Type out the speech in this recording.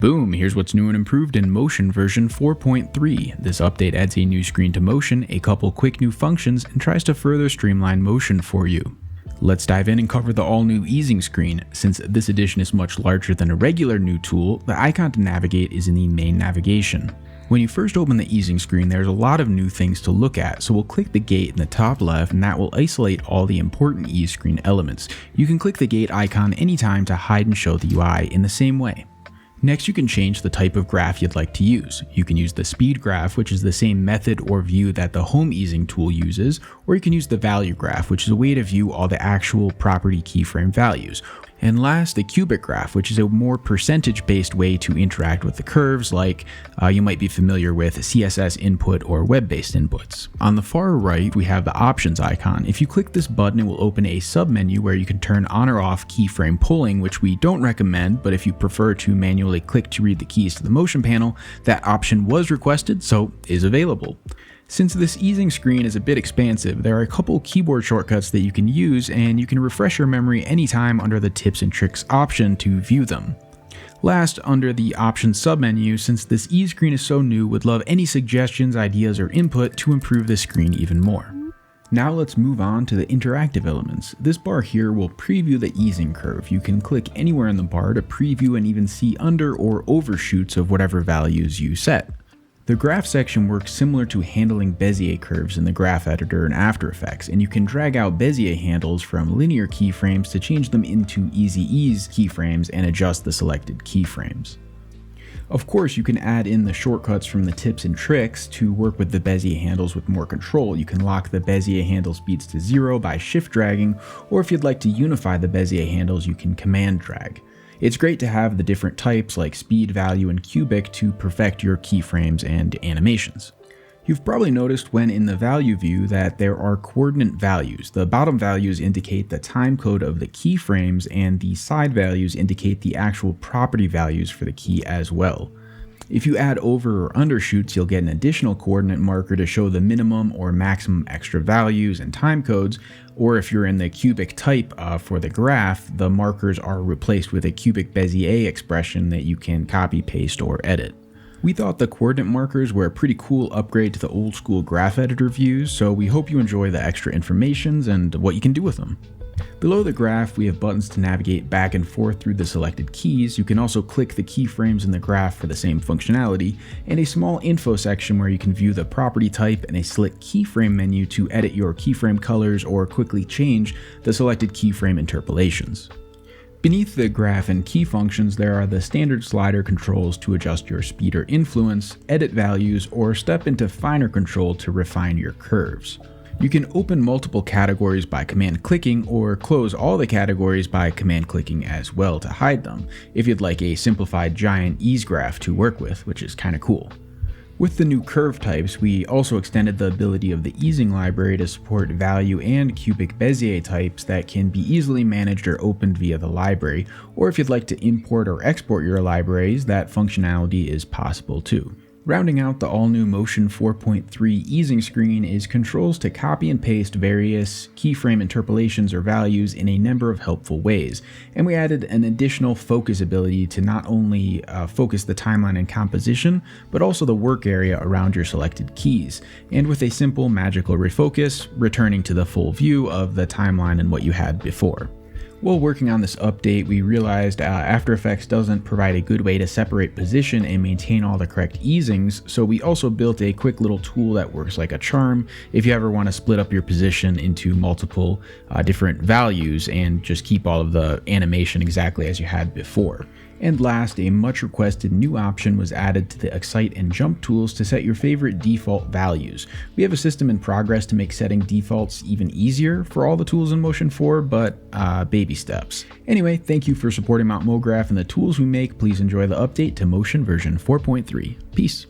Boom, here's what's new and improved in Motion version 4.3. This update adds a new screen to Motion, a couple quick new functions, and tries to further streamline Motion for you. Let's dive in and cover the all-new easing screen. Since this edition is much larger than a regular new tool, the icon to navigate is in the main navigation. When you first open the easing screen, there's a lot of new things to look at, so we'll click the gate in the top left and that will isolate all the important ease screen elements. You can click the gate icon anytime to hide and show the UI in the same way. Next, you can change the type of graph you'd like to use. You can use the speed graph, which is the same method or view that the home easing tool uses, or you can use the value graph, which is a way to view all the actual property keyframe values. And last, the cubic graph, which is a more percentage-based way to interact with the curves, like you might be familiar with CSS input or web-based inputs. On the far right, we have the options icon. If you click this button, it will open a submenu where you can turn on or off keyframe pulling, which we don't recommend, but if you prefer to manually click to read the keys to the motion panel, that option was requested, so is available. Since this easing screen is a bit expansive, there are a couple keyboard shortcuts that you can use, and you can refresh your memory anytime under the tips and tricks option to view them. Last, under the options submenu, since this ease screen is so new, would love any suggestions, ideas, or input to improve this screen even more. Now let's move on to the interactive elements. This bar here will preview the easing curve. You can click anywhere in the bar to preview and even see under or overshoots of whatever values you set. The graph section works similar to handling Bezier curves in the graph editor in After Effects, and you can drag out Bezier handles from linear keyframes to change them into easy ease keyframes and adjust the selected keyframes. Of course, you can add in the shortcuts from the tips and tricks to work with the Bezier handles with more control. You can lock the Bezier handle speeds to 0 by shift dragging, or if you'd like to unify the Bezier handles, you can command drag. It's great to have the different types like speed, value, and cubic to perfect your keyframes and animations. You've probably noticed when in the value view that there are coordinate values. The bottom values indicate the time code of the keyframes, and the side values indicate the actual property values for the key as well. If you add over or undershoots, you'll get an additional coordinate marker to show the minimum or maximum extra values and time codes, or if you're in the cubic type for the graph, the markers are replaced with a cubic Bezier expression that you can copy, paste, or edit. We thought the coordinate markers were a pretty cool upgrade to the old school graph editor views, so we hope you enjoy the extra informations and what you can do with them. Below the graph, we have buttons to navigate back and forth through the selected keys. You can also click the keyframes in the graph for the same functionality, and a small info section where you can view the property type and a slick keyframe menu to edit your keyframe colors or quickly change the selected keyframe interpolations. Beneath the graph and key functions, there are the standard slider controls to adjust your speed or influence, edit values, or step into finer control to refine your curves. You can open multiple categories by command clicking or close all the categories by command clicking as well to hide them, if you'd like a simplified giant ease graph to work with, which is kinda cool. With the new curve types, we also extended the ability of the easing library to support value and cubic Bezier types that can be easily managed or opened via the library, or if you'd like to import or export your libraries, that functionality is possible too. Rounding out the all-new Motion 4.3 easing screen is controls to copy and paste various keyframe interpolations or values in a number of helpful ways, and we added an additional focus ability to not only focus the timeline and composition, but also the work area around your selected keys, and with a simple magical refocus, returning to the full view of the timeline and what you had before. While working on this update, we realized After Effects doesn't provide a good way to separate position and maintain all the correct easings, so we also built a quick little tool that works like a charm if you ever want to split up your position into multiple different values and just keep all of the animation exactly as you had before. And last, a much requested new option was added to the Excite and Jump tools to set your favorite default values. We have a system in progress to make setting defaults even easier for all the tools in Motion 4, but baby steps. Anyway, thank you for supporting Mount Mograph and the tools we make. Please enjoy the update to Motion version 4.3. Peace.